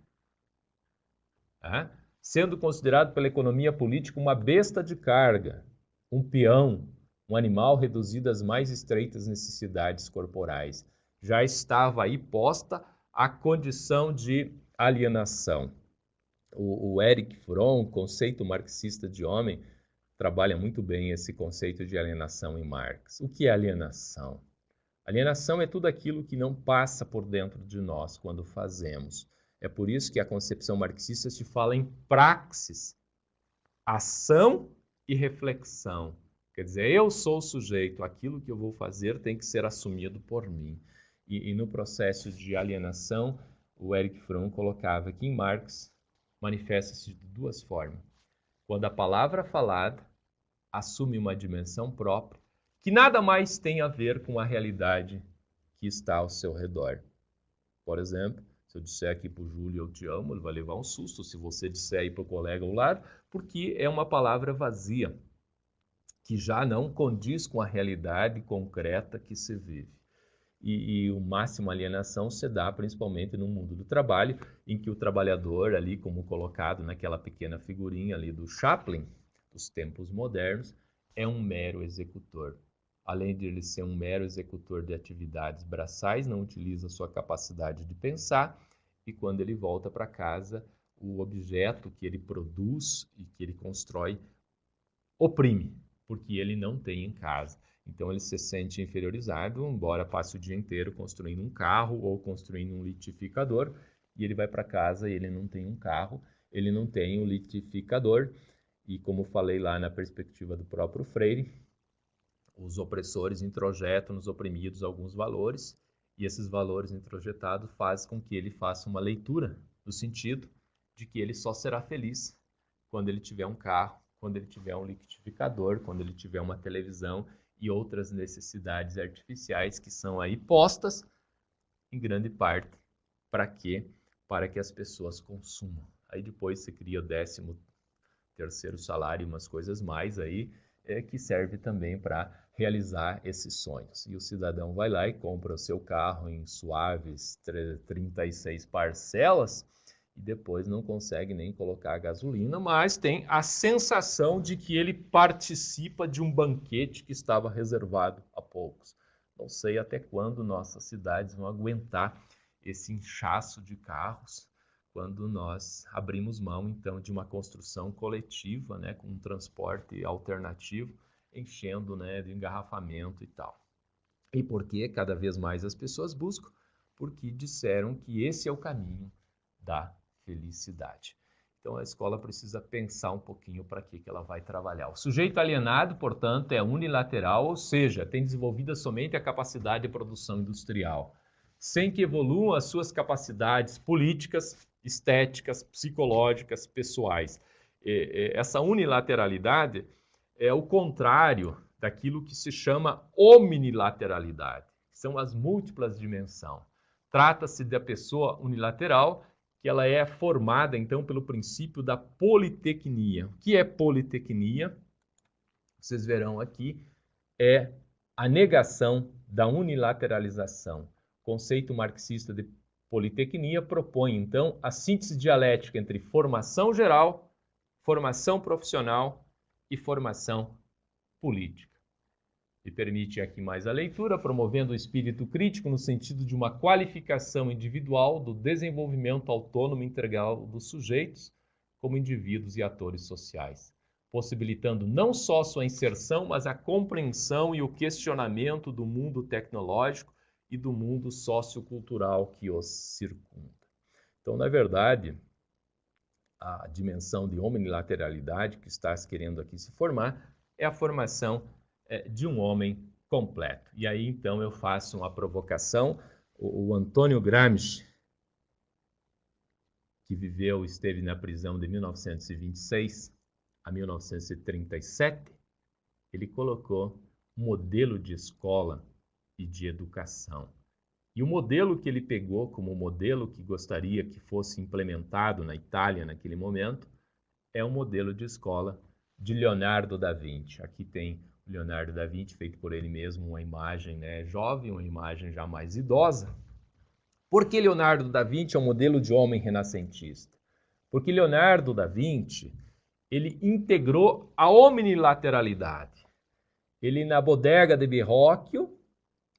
sendo considerado pela economia política uma besta de carga, um peão, um animal reduzido às mais estreitas necessidades corporais. Já estava aí posta a condição de alienação. O Erich Fromm, conceito marxista de homem, trabalha muito bem esse conceito de alienação em Marx. O que é alienação? Alienação é tudo aquilo que não passa por dentro de nós quando fazemos. É por isso que a concepção marxista se fala em praxis, ação e reflexão. Quer dizer, eu sou o sujeito, aquilo que eu vou fazer tem que ser assumido por mim. E no processo de alienação, o Erich Fromm colocava que em Marx manifesta-se de duas formas. Quando a palavra falada assume uma dimensão própria, que nada mais tem a ver com a realidade que está ao seu redor. Por exemplo, se eu disser aqui para o Júlio eu te amo, ele vai levar um susto se você disser aí para o colega ao lado, porque é uma palavra vazia, que já não condiz com a realidade concreta que se vive. E o máximo alienação se dá principalmente no mundo do trabalho, em que o trabalhador ali, como colocado naquela pequena figurinha ali do Chaplin, dos tempos modernos, é um mero executor. Além de ele ser um mero executor de atividades braçais, não utiliza sua capacidade de pensar, e quando ele volta para casa, o objeto que ele produz e que ele constrói oprime, porque ele não tem em casa. Então ele se sente inferiorizado, embora passe o dia inteiro construindo um carro ou construindo um litificador, e ele vai para casa e ele não tem um carro, ele não tem um litificador, e como falei lá na perspectiva do próprio Freire, os opressores introjetam nos oprimidos alguns valores, e esses valores introjetados fazem com que ele faça uma leitura do sentido de que ele só será feliz quando ele tiver um carro, quando ele tiver um liquidificador, quando ele tiver uma televisão e outras necessidades artificiais que são aí postas, em grande parte, para quê? Para que as pessoas consumam. Aí depois você cria o 13º salário e umas coisas mais aí, que serve também para realizar esses sonhos. E o cidadão vai lá e compra o seu carro em suaves 36 parcelas e depois não consegue nem colocar a gasolina, mas tem a sensação de que ele participa de um banquete que estava reservado a poucos. Não sei até quando nossas cidades vão aguentar esse inchaço de carros, quando nós abrimos mão, então, de uma construção coletiva, né, com um transporte alternativo, enchendo, né, de engarrafamento e tal. E por que cada vez mais as pessoas buscam? Porque disseram que esse é o caminho da felicidade. Então, a escola precisa pensar um pouquinho para que ela vai trabalhar. O sujeito alienado, portanto, é unilateral, ou seja, tem desenvolvida somente a capacidade de produção industrial, sem que evoluam as suas capacidades políticas, estéticas, psicológicas, pessoais. Essa unilateralidade é o contrário daquilo que se chama omnilateralidade, que são as múltiplas dimensões. Trata-se da pessoa unilateral, que ela é formada, então, pelo princípio da politecnia. O que é politecnia? Vocês verão aqui, é a negação da unilateralização. O conceito marxista de politecnia propõe, então, a síntese dialética entre formação geral, formação profissional e formação política. E permite aqui mais a leitura, promovendo o espírito crítico no sentido de uma qualificação individual do desenvolvimento autônomo integral dos sujeitos como indivíduos e atores sociais, possibilitando não só sua inserção, mas a compreensão e o questionamento do mundo tecnológico e do mundo sociocultural que os circunda. Então, na verdade, a dimensão de omnilateralidade que está querendo aqui se formar é a formação de um homem completo. E aí, então, eu faço uma provocação. O Antônio Gramsci, que esteve na prisão de 1926 a 1937, ele colocou um modelo de escola e de educação. E o modelo que ele pegou como modelo que gostaria que fosse implementado na Itália naquele momento é o modelo de escola de Leonardo da Vinci. Aqui tem o Leonardo da Vinci, feito por ele mesmo, uma imagem, né, jovem, uma imagem já mais idosa. Por que Leonardo da Vinci é um modelo de homem renascentista? Porque Leonardo da Vinci, ele integrou a omnilateralidade. Ele, na bodega de Verrocchio,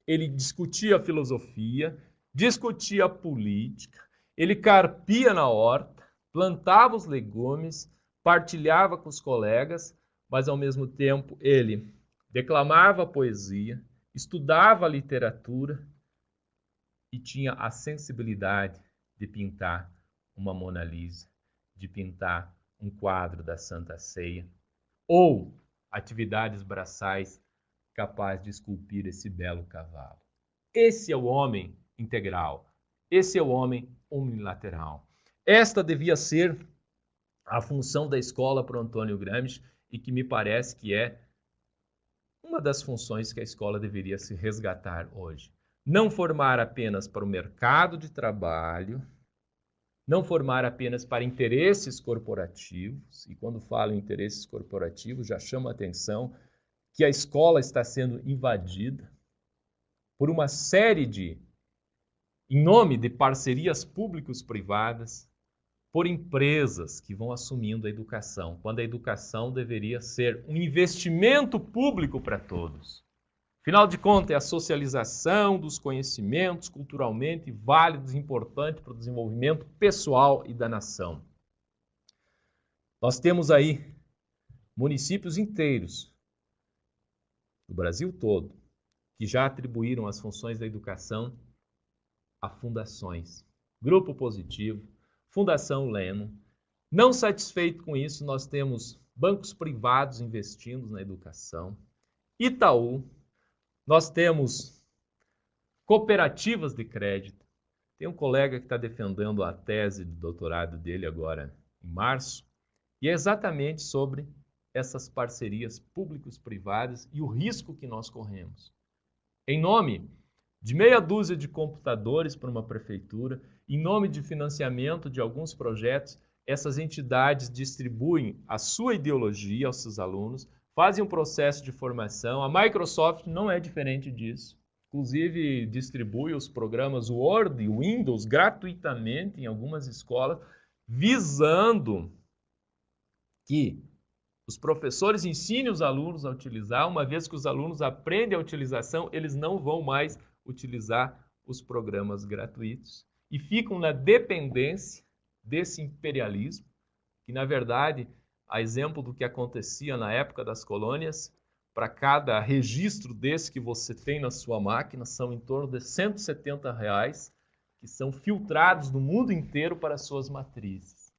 ele discutia filosofia, discutia política, ele carpia na horta, plantava os legumes, partilhava com os colegas, mas ao mesmo tempo ele declamava poesia, estudava literatura e tinha a sensibilidade de pintar uma Mona Lisa, de pintar um quadro da Santa Ceia, ou atividades braçais capaz de esculpir esse belo cavalo. Esse é o homem integral. Esse é o homem unilateral. Esta devia ser a função da escola para o Antônio Gramsci e que me parece que é uma das funções que a escola deveria se resgatar hoje. Não formar apenas para o mercado de trabalho, não formar apenas para interesses corporativos, e quando falo em interesses corporativos já chamo a atenção que a escola está sendo invadida por uma série em nome de parcerias públicos-privadas, por empresas que vão assumindo a educação, quando a educação deveria ser um investimento público para todos. Afinal de contas, é a socialização dos conhecimentos culturalmente válidos e importantes para o desenvolvimento pessoal e da nação. Nós temos aí municípios inteiros do Brasil todo que já atribuíram as funções da educação a fundações. Grupo Positivo, Fundação Lehman. Não satisfeito com isso, nós temos bancos privados investindo na educação, Itaú, nós temos cooperativas de crédito. Tem um colega que está defendendo a tese de doutorado dele agora em março, e é exatamente sobre essas parcerias públicos-privadas e o risco que nós corremos. Em nome de meia dúzia de computadores para uma prefeitura, em nome de financiamento de alguns projetos, essas entidades distribuem a sua ideologia aos seus alunos, fazem um processo de formação. A Microsoft não é diferente disso. Inclusive, distribui os programas Word e Windows gratuitamente em algumas escolas, visando que os professores ensinem os alunos a utilizar. Uma vez que os alunos aprendem a utilização, eles não vão mais utilizar os programas gratuitos e ficam na dependência desse imperialismo, que na verdade, a exemplo do que acontecia na época das colônias, para cada registro desse que você tem na sua máquina, são em torno de R$170, que são filtrados do mundo inteiro para suas matrizes.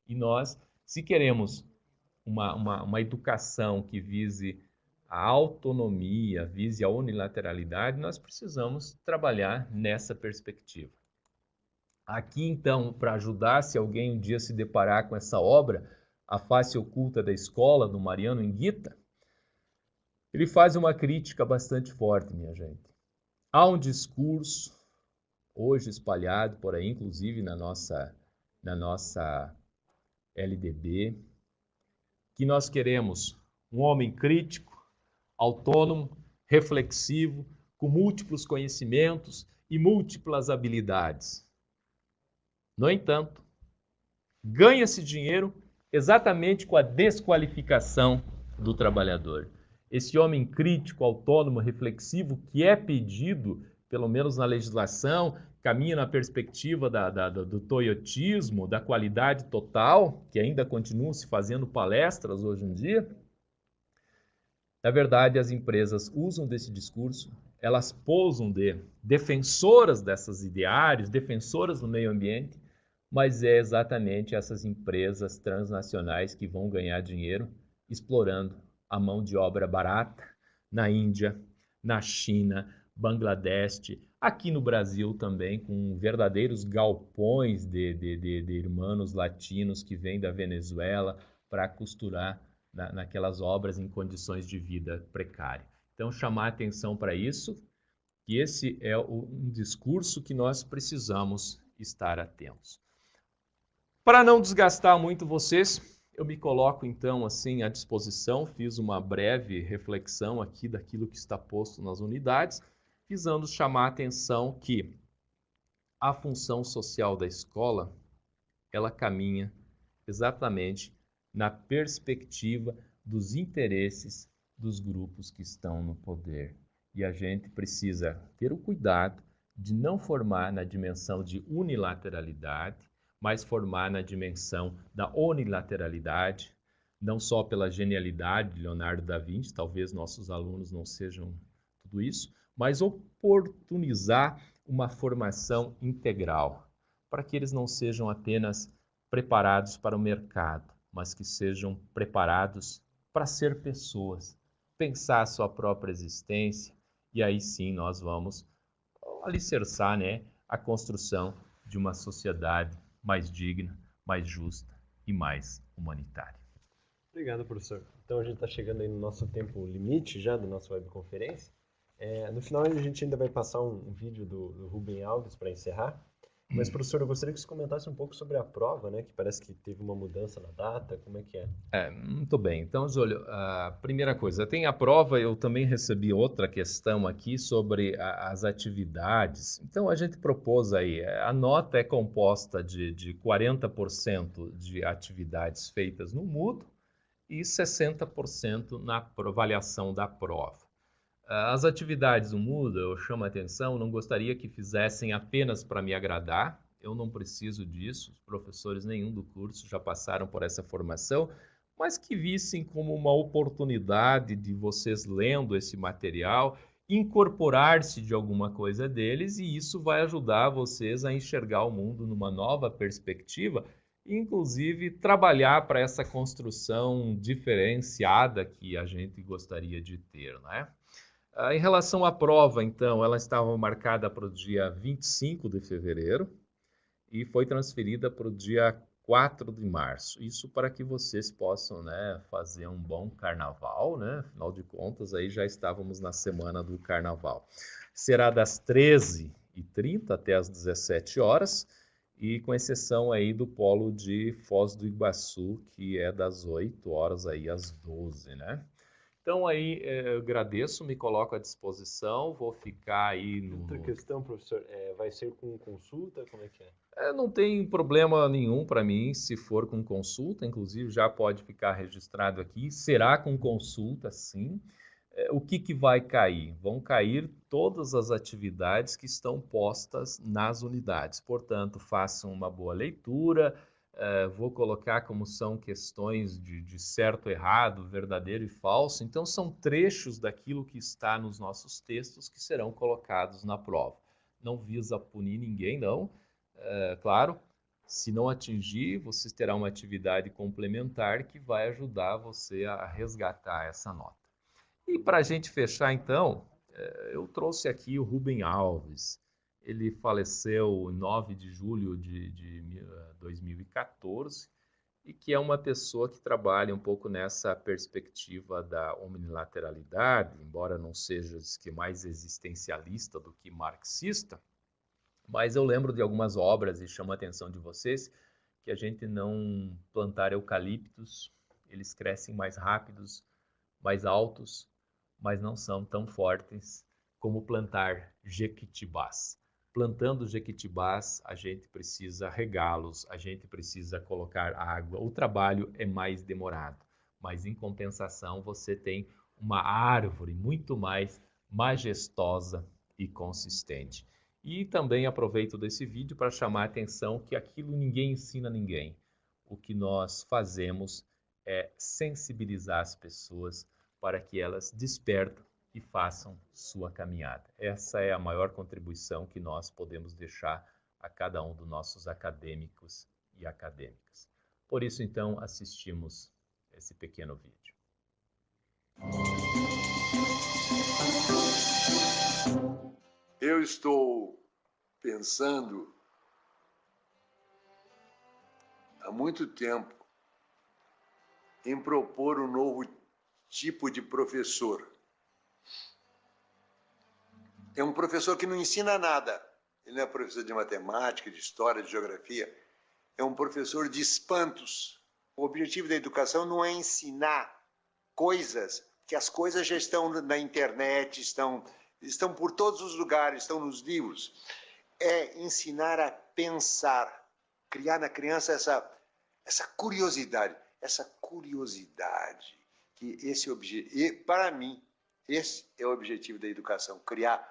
E nós, se queremos uma educação que vise a autonomia, vise a unilateralidade, nós precisamos trabalhar nessa perspectiva. Aqui, então, para ajudar, se alguém um dia se deparar com essa obra, A Face Oculta da Escola, do Mariano Enguita, ele faz uma crítica bastante forte, minha gente. Há um discurso, hoje espalhado por aí, inclusive na nossa LDB, que nós queremos um homem crítico, autônomo, reflexivo, com múltiplos conhecimentos e múltiplas habilidades. No entanto, ganha-se dinheiro exatamente com a desqualificação do trabalhador. Esse homem crítico, autônomo, reflexivo, que é pedido, pelo menos na legislação, caminha na perspectiva do toyotismo, da qualidade total, que ainda continuam se fazendo palestras hoje em dia. Na verdade, as empresas usam desse discurso, elas pousam de defensoras dessas ideários, defensoras do meio ambiente, mas é exatamente essas empresas transnacionais que vão ganhar dinheiro explorando a mão de obra barata na Índia, na China, Bangladesh, aqui no Brasil também, com verdadeiros galpões de irmãos latinos que vêm da Venezuela para costurar naquelas obras em condições de vida precária. Então, chamar atenção para isso, que esse é um discurso que nós precisamos estar atentos. Para não desgastar muito vocês, eu me coloco então assim à disposição, fiz uma breve reflexão aqui daquilo que está posto nas unidades, visando chamar a atenção que a função social da escola, ela caminha exatamente na perspectiva dos interesses dos grupos que estão no poder. E a gente precisa ter o cuidado de não formar na dimensão de unilateralidade, mas formar na dimensão da unilateralidade, não só pela genialidade de Leonardo da Vinci, talvez nossos alunos não sejam tudo isso, mas oportunizar uma formação integral, para que eles não sejam apenas preparados para o mercado, mas que sejam preparados para ser pessoas, pensar a sua própria existência, e aí sim nós vamos alicerçar, a construção de uma sociedade mais digna, mais justa e mais humanitária. Obrigado, professor. Então a gente está chegando aí no nosso tempo limite já da nossa webconferência. No final a gente ainda vai passar um vídeo do Rubem Alves para encerrar. Mas, professor, eu gostaria que você comentasse um pouco sobre a prova, que parece que teve uma mudança na data, como é que é? Muito bem. Então, Júlio, a primeira coisa, tem a prova, eu também recebi outra questão aqui sobre as atividades. Então, a gente propôs aí, a nota é composta de 40% de atividades feitas no Moodle e 60% na avaliação da prova. As atividades do Moodle, eu chamo a atenção, não gostaria que fizessem apenas para me agradar, eu não preciso disso, os professores nenhum do curso já passaram por essa formação, mas que vissem como uma oportunidade de vocês lendo esse material, incorporar-se de alguma coisa deles, e isso vai ajudar vocês a enxergar o mundo numa nova perspectiva, e inclusive trabalhar para essa construção diferenciada que a gente gostaria de ter, né? Em relação à prova, então, ela estava marcada para o dia 25 de fevereiro e foi transferida para o dia 4 de março. Isso para que vocês possam, né, fazer um bom carnaval, né? Afinal de contas, aí já estávamos na semana do carnaval. Será das 13h30 até as 17 horas, e com exceção aí do polo de Foz do Iguaçu, que é das 8 horas aí às 12, né? Então aí eu agradeço, me coloco à disposição, vou ficar aí Outra no... questão, professor, vai ser com consulta? Como é que é? Não tem problema nenhum para mim se for com consulta, inclusive já pode ficar registrado aqui, será com consulta sim. O que vai cair? Vão cair todas as atividades que estão postas nas unidades, portanto façam uma boa leitura. Vou colocar como são questões de certo, errado, verdadeiro e falso. Então, são trechos daquilo que está nos nossos textos que serão colocados na prova. Não visa punir ninguém, não. Claro, se não atingir, você terá uma atividade complementar que vai ajudar você a resgatar essa nota. E para a gente fechar, então, eu trouxe aqui o Rubem Alves. Ele faleceu em 9 de julho de 2014 e que é uma pessoa que trabalha um pouco nessa perspectiva da unilateralidade, embora não seja que mais existencialista do que marxista, mas eu lembro de algumas obras e chamo a atenção de vocês que a gente não plantar eucaliptos, eles crescem mais rápidos, mais altos, mas não são tão fortes como plantar jequitibás. Plantando jequitibás, a gente precisa regá-los, a gente precisa colocar água. O trabalho é mais demorado, mas em compensação você tem uma árvore muito mais majestosa e consistente. E também aproveito desse vídeo para chamar a atenção que aquilo ninguém ensina ninguém. O que nós fazemos é sensibilizar as pessoas para que elas despertem e façam sua caminhada. Essa é a maior contribuição que nós podemos deixar a cada um dos nossos acadêmicos e acadêmicas. Por isso, então, assistimos esse pequeno vídeo. Eu estou pensando há muito tempo em propor um novo tipo de professor. É um professor que não ensina nada. Ele não é professor de matemática, de história, de geografia. É um professor de espantos. O objetivo da educação não é ensinar coisas, que as coisas já estão na internet, estão por todos os lugares, estão nos livros. É ensinar a pensar, criar na criança essa curiosidade. Que e para mim, esse é o objetivo da educação, criar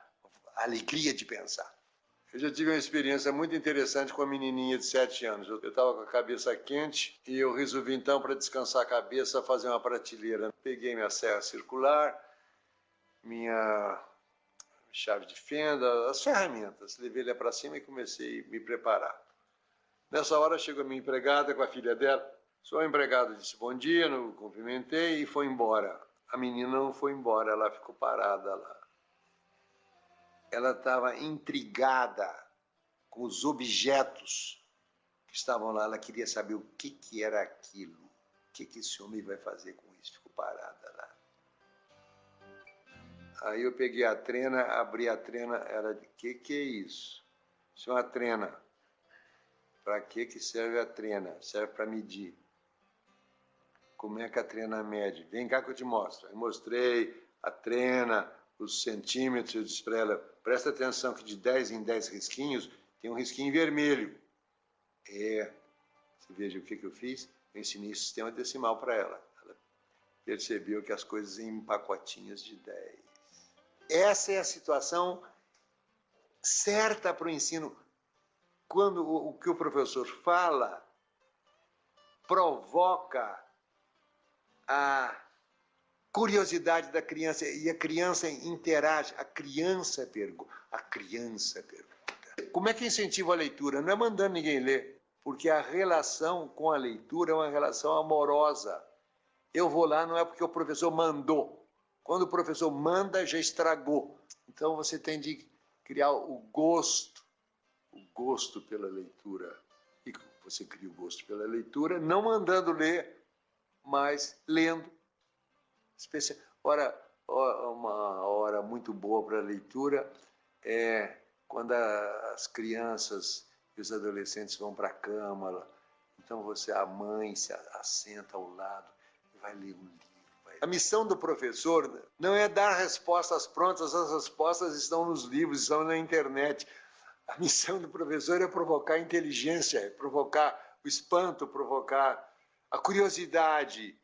a alegria de pensar. Eu já tive uma experiência muito interessante com uma menininha de 7 anos. Eu estava com a cabeça quente e eu resolvi, então, para descansar a cabeça, fazer uma prateleira. Peguei minha serra circular, minha chave de fenda, as ferramentas. Levei ela para cima e comecei a me preparar. Nessa hora chegou a minha empregada com a filha dela. Só o empregado disse bom dia, não cumprimentei e foi embora. A menina não foi embora, ela ficou parada lá. Ela estava intrigada com os objetos que estavam lá. Ela queria saber o que era aquilo. O que esse homem vai fazer com isso? Ficou parada lá. Aí eu peguei a trena, abri a trena. Ela disse, que é isso? Isso é uma trena. Para que serve a trena? Serve para medir. Como é que a trena mede? Vem cá que eu te mostro. Eu mostrei a trena, os centímetros, eu disse para ela, presta atenção que de 10 em 10 risquinhos tem um risquinho vermelho. Você veja o que eu fiz? Eu ensinei sistema decimal para ela. Ela percebeu que as coisas em pacotinhos de 10. Essa é a situação certa para o ensino. quando o que o professor fala provoca a curiosidade da criança e a criança interage, a criança pergunta. Como é que incentiva a leitura? Não é mandando ninguém ler, porque a relação com a leitura é uma relação amorosa. Eu vou lá não é porque o professor mandou. Quando o professor manda, já estragou. Então você tem de criar o gosto pela leitura. E você cria o gosto pela leitura, não mandando ler, mas lendo. Uma hora muito boa para a leitura é quando as crianças e os adolescentes vão para a cama. Então a mãe se assenta ao lado e vai ler um livro. A missão do professor não é dar respostas prontas, as respostas estão nos livros, estão na internet. A missão do professor é provocar a inteligência, é provocar o espanto, provocar a curiosidade.